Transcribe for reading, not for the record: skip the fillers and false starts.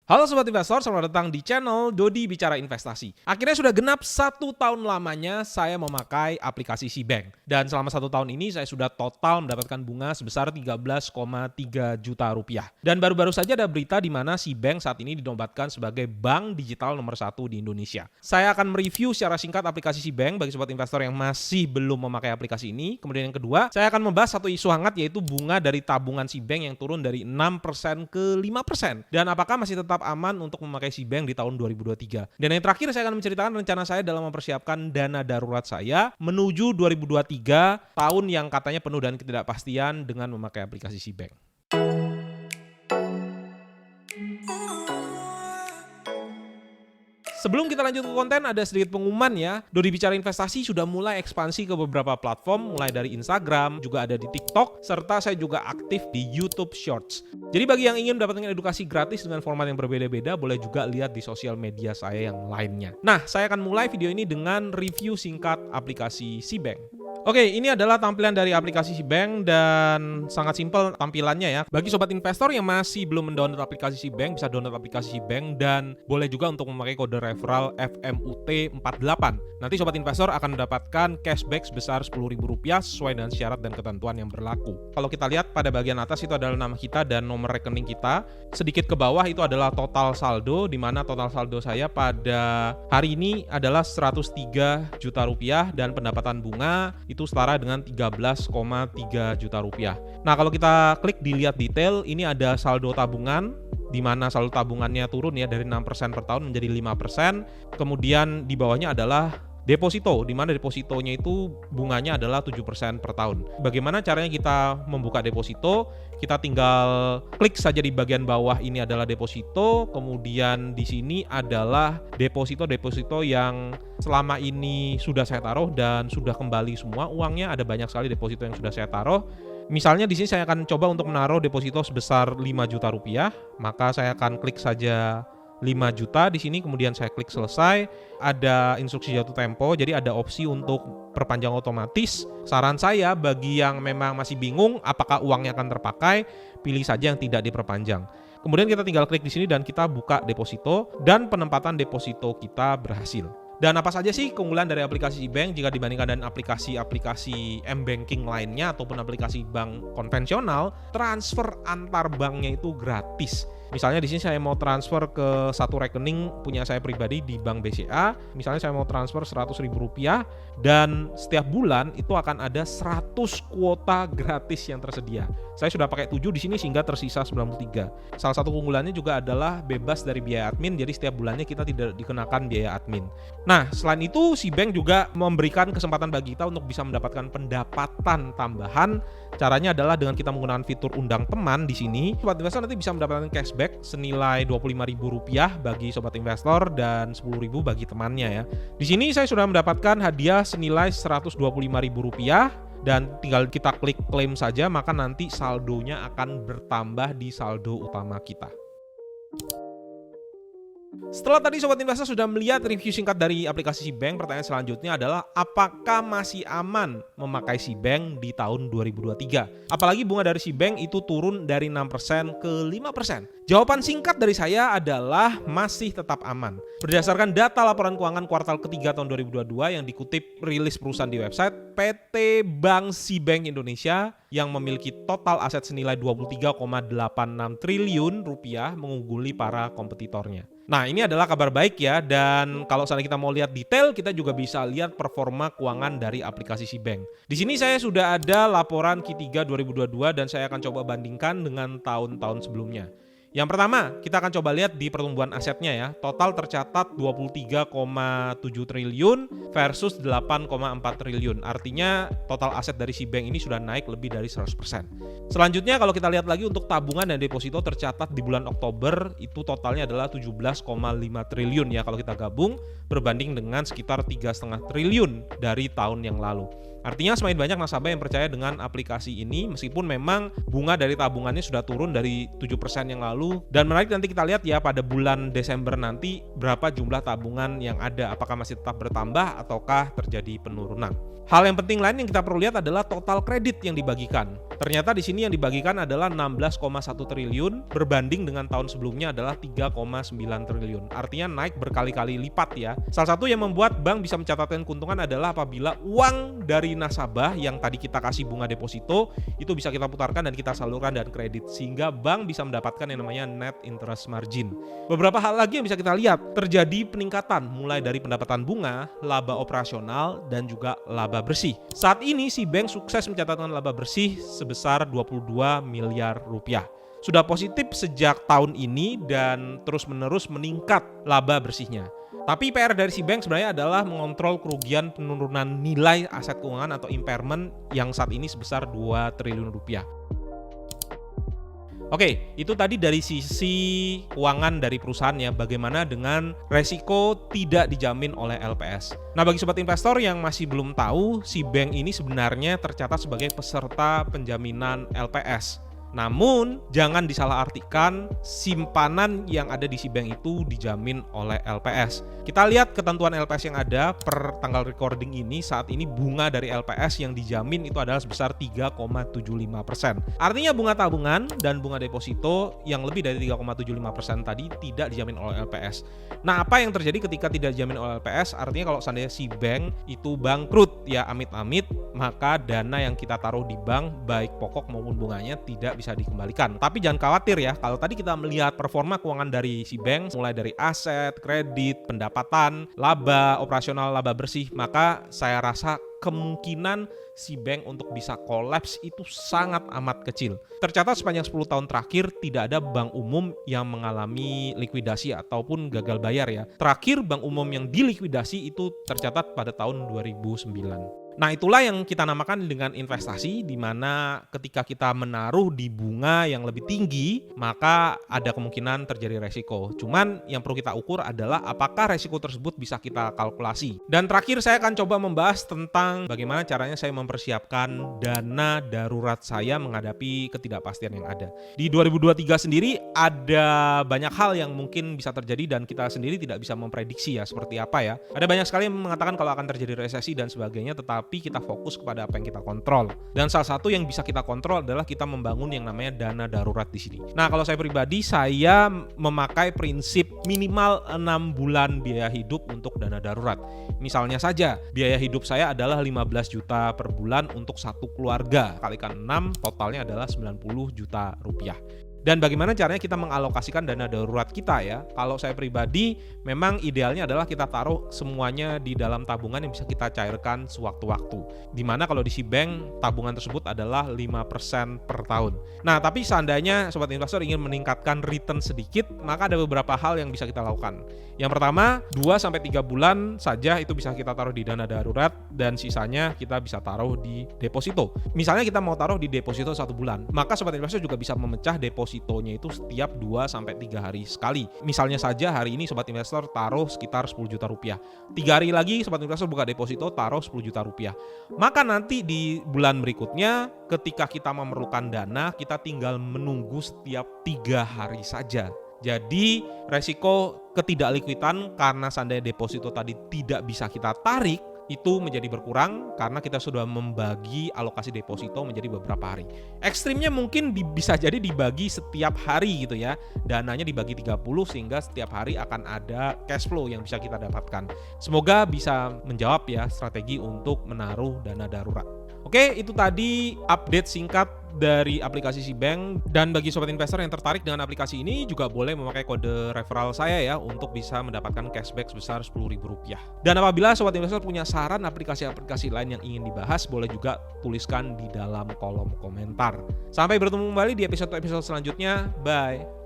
Halo Sobat Investor, selamat datang di channel Dodi Bicara Investasi. Akhirnya sudah genap 1 tahun lamanya saya memakai aplikasi SeaBank. Dan selama 1 tahun ini saya sudah total mendapatkan bunga sebesar 13,3 juta rupiah. Dan baru-baru saja ada berita di mana SeaBank saat ini dinobatkan sebagai bank digital nomor 1 di Indonesia. Saya akan mereview secara singkat aplikasi SeaBank bagi Sobat Investor yang masih belum memakai aplikasi ini. Kemudian yang kedua, saya akan membahas satu isu hangat yaitu bunga dari tabungan SeaBank yang turun dari 6% ke 5%. Dan apakah masih tetap aman untuk memakai SeaBank di tahun 2023. Dan yang terakhir saya akan menceritakan rencana saya dalam mempersiapkan dana darurat saya menuju 2023, tahun yang katanya penuh dengan ketidakpastian dengan memakai aplikasi SeaBank. Sebelum kita lanjut ke konten, ada sedikit pengumuman ya. Dodi Bicara Investasi sudah mulai ekspansi ke beberapa platform, mulai dari Instagram, juga ada di TikTok, serta saya juga aktif di YouTube Shorts. Jadi bagi yang ingin mendapatkan edukasi gratis dengan format yang berbeda-beda, boleh juga lihat di sosial media saya yang lainnya. Nah, saya akan mulai video ini dengan review singkat aplikasi SeaBank. Oke, ini adalah tampilan dari aplikasi SeaBank dan sangat simpel tampilannya ya. Bagi sobat investor yang masih belum mendownload aplikasi SeaBank, bisa download aplikasi SeaBank dan boleh juga untuk memakai kode referral FMUT48. Nanti sobat investor akan mendapatkan cashback sebesar Rp10.000 sesuai dengan syarat dan ketentuan yang berlaku. Kalau kita lihat pada bagian atas itu adalah nama kita dan nomor rekening kita. Sedikit ke bawah itu adalah total saldo, di mana total saldo saya pada hari ini adalah Rp103 juta dan pendapatan bunga itu setara dengan 13,3 juta rupiah. Nah, kalau kita klik dilihat detail, ini ada saldo tabungan, di mana saldo tabungannya turun ya dari 6% per tahun menjadi 5%. Kemudian di bawahnya adalah deposito, di mana depositonya itu bunganya adalah 7% per tahun. Bagaimana caranya kita membuka deposito? Kita tinggal klik saja di bagian bawah, ini adalah deposito, kemudian di sini adalah deposito yang selama ini sudah saya taruh dan sudah kembali semua uangnya. Ada banyak sekali deposito yang sudah saya taruh. Misalnya di sini saya akan coba untuk menaruh deposito sebesar 5 juta rupiah, maka saya akan klik saja 5 juta di sini, kemudian saya klik selesai. Ada instruksi jatuh tempo, jadi ada opsi untuk perpanjang otomatis. Saran saya bagi yang memang masih bingung apakah uangnya akan terpakai, pilih saja yang tidak diperpanjang. Kemudian kita tinggal klik di sini dan kita buka deposito dan penempatan deposito kita berhasil. Dan apa saja sih keunggulan dari aplikasi SeaBank jika dibandingkan dengan aplikasi-aplikasi M-Banking lainnya ataupun aplikasi bank konvensional? Transfer antar banknya itu gratis. Misalnya di sini saya mau transfer ke satu rekening punya saya pribadi di Bank BCA, misalnya saya mau transfer Rp100.000 dan setiap bulan itu akan ada 100 kuota gratis yang tersedia. Saya sudah pakai 7 di sini sehingga tersisa 93. Salah satu keunggulannya juga adalah bebas dari biaya admin, jadi setiap bulannya kita tidak dikenakan biaya admin. Nah, selain itu SeaBank juga memberikan kesempatan bagi kita untuk bisa mendapatkan pendapatan tambahan. Caranya adalah dengan kita menggunakan fitur undang teman di sini. Sobat investor nanti bisa mendapatkan cashback senilai Rp25.000 bagi sobat investor dan Rp10.000 bagi temannya ya. Di sini saya sudah mendapatkan hadiah senilai Rp125.000 dan tinggal kita klik klaim saja, maka nanti saldonya akan bertambah di saldo utama kita. Setelah tadi sobat investor sudah melihat review singkat dari aplikasi SeaBank, pertanyaan selanjutnya adalah apakah masih aman memakai SeaBank di tahun 2023? Apalagi bunga dari SeaBank itu turun dari 6% ke 5%. Jawaban singkat dari saya adalah masih tetap aman. Berdasarkan data laporan keuangan kuartal ketiga tahun 2022 yang dikutip rilis perusahaan di website, PT Bank SeaBank Indonesia yang memiliki total aset senilai Rp23,86 triliun mengungguli para kompetitornya. Nah, ini adalah kabar baik ya, dan kalau misalnya kita mau lihat detail, kita juga bisa lihat performa keuangan dari aplikasi SeaBank. Di sini saya sudah ada laporan Q3 2022 dan saya akan coba bandingkan dengan tahun-tahun sebelumnya. Yang pertama, kita akan coba lihat di pertumbuhan asetnya ya. Total tercatat 23,7 triliun versus 8,4 triliun. Artinya total aset dari SeaBank ini sudah naik lebih dari 100%. Selanjutnya kalau kita lihat lagi untuk tabungan dan deposito tercatat di bulan Oktober itu totalnya adalah 17,5 triliun ya kalau kita gabung, berbanding dengan sekitar 3,5 triliun dari tahun yang lalu. Artinya semakin banyak nasabah yang percaya dengan aplikasi ini meskipun memang bunga dari tabungannya sudah turun dari 7% yang lalu. Dan menarik nanti kita lihat ya pada bulan Desember nanti berapa jumlah tabungan yang ada, apakah masih tetap bertambah ataukah terjadi penurunan. Hal yang penting lain yang kita perlu lihat adalah total kredit yang dibagikan. Ternyata di sini yang dibagikan adalah 16,1 triliun berbanding dengan tahun sebelumnya adalah 3,9 triliun. Artinya naik berkali-kali lipat ya. Salah satu yang membuat bank bisa mencatatkan keuntungan adalah apabila uang dari nasabah yang tadi kita kasih bunga deposito itu bisa kita putarkan dan kita salurkan dan kredit sehingga bank bisa mendapatkan yang namanya net interest margin. Beberapa hal lagi yang bisa kita lihat, terjadi peningkatan mulai dari pendapatan bunga, laba operasional dan juga laba bersih. Saat ini si bank sukses mencatatkan laba bersih sebesar 22 miliar rupiah. Sudah positif sejak tahun ini dan terus-menerus meningkat laba bersihnya. Tapi PR dari si bank sebenarnya adalah mengontrol kerugian penurunan nilai aset keuangan atau impairment yang saat ini sebesar 2 triliun rupiah. Oke, itu tadi dari sisi keuangan dari perusahaan ya, bagaimana dengan resiko tidak dijamin oleh LPS. Nah, bagi sobat investor yang masih belum tahu, si bank ini sebenarnya tercatat sebagai peserta penjaminan LPS. Namun, jangan disalahartikan simpanan yang ada di si bank itu dijamin oleh LPS. Kita lihat ketentuan LPS yang ada per tanggal recording ini, saat ini bunga dari LPS yang dijamin itu adalah sebesar 3,75%. Artinya bunga tabungan dan bunga deposito yang lebih dari 3,75% tadi tidak dijamin oleh LPS. Nah, apa yang terjadi ketika tidak dijamin oleh LPS? Artinya kalau seandainya si bank itu bangkrut, ya amit-amit, maka dana yang kita taruh di bank, baik pokok maupun bunganya tidak bisa dikembalikan. Tapi jangan khawatir ya, kalau tadi kita melihat performa keuangan dari si bank, mulai dari aset, kredit, pendapatan, laba, operasional, laba bersih, maka saya rasa kemungkinan si bank untuk bisa kolaps itu sangat amat kecil. Tercatat sepanjang 10 tahun terakhir tidak ada bank umum yang mengalami likuidasi ataupun gagal bayar ya. Terakhir bank umum yang dilikuidasi itu tercatat pada tahun 2009. Nah, itulah yang kita namakan dengan investasi, di mana ketika kita menaruh di bunga yang lebih tinggi, maka ada kemungkinan terjadi resiko. Cuman yang perlu kita ukur adalah apakah resiko tersebut bisa kita kalkulasi. Dan terakhir saya akan coba membahas tentang bagaimana caranya saya mempersiapkan dana darurat saya menghadapi ketidakpastian yang ada. Di 2023 sendiri ada banyak hal yang mungkin bisa terjadi dan kita sendiri tidak bisa memprediksi ya seperti apa ya. Ada banyak sekali yang mengatakan kalau akan terjadi resesi dan sebagainya, tetapi kita fokus kepada apa yang kita kontrol. Dan salah satu yang bisa kita kontrol adalah kita membangun yang namanya dana darurat di sini. Nah, kalau saya pribadi, saya memakai prinsip minimal 6 bulan biaya hidup untuk dana darurat. Misalnya saja, biaya hidup saya adalah 15 juta per bulan untuk satu keluarga. Kalikan 6, totalnya adalah 90 juta rupiah. Dan bagaimana caranya kita mengalokasikan dana darurat kita ya? Kalau saya pribadi, memang idealnya adalah kita taruh semuanya di dalam tabungan yang bisa kita cairkan sewaktu-waktu. Dimana kalau di si bank, tabungan tersebut adalah 5% per tahun. Nah, tapi seandainya sobat investor ingin meningkatkan return sedikit, maka ada beberapa hal yang bisa kita lakukan. Yang pertama, 2-3 bulan saja itu bisa kita taruh di dana darurat dan sisanya kita bisa taruh di deposito. Misalnya kita mau taruh di deposito 1 bulan, maka sobat investor juga bisa memecah depositonya itu setiap 2-3 hari sekali. Misalnya saja hari ini sobat investor taruh sekitar 10 juta rupiah. 3 hari lagi sobat investor buka deposito taruh 10 juta rupiah. Maka nanti di bulan berikutnya ketika kita memerlukan dana, kita tinggal menunggu setiap 3 hari saja. Jadi resiko ketidakliquidan karena seandainya deposito tadi tidak bisa kita tarik itu menjadi berkurang karena kita sudah membagi alokasi deposito menjadi beberapa hari. Ekstrimnya mungkin bisa jadi dibagi setiap hari gitu ya. Dananya dibagi 30 sehingga setiap hari akan ada cash flow yang bisa kita dapatkan. Semoga bisa menjawab ya strategi untuk menaruh dana darurat. Oke, itu tadi update singkat dari aplikasi si bank. Dan bagi sobat investor yang tertarik dengan aplikasi ini juga boleh memakai kode referral saya ya untuk bisa mendapatkan cashback sebesar Rp10.000. Dan apabila sobat investor punya saran aplikasi-aplikasi lain yang ingin dibahas, boleh juga tuliskan di dalam kolom komentar. Sampai bertemu kembali di episode-episode selanjutnya. Bye.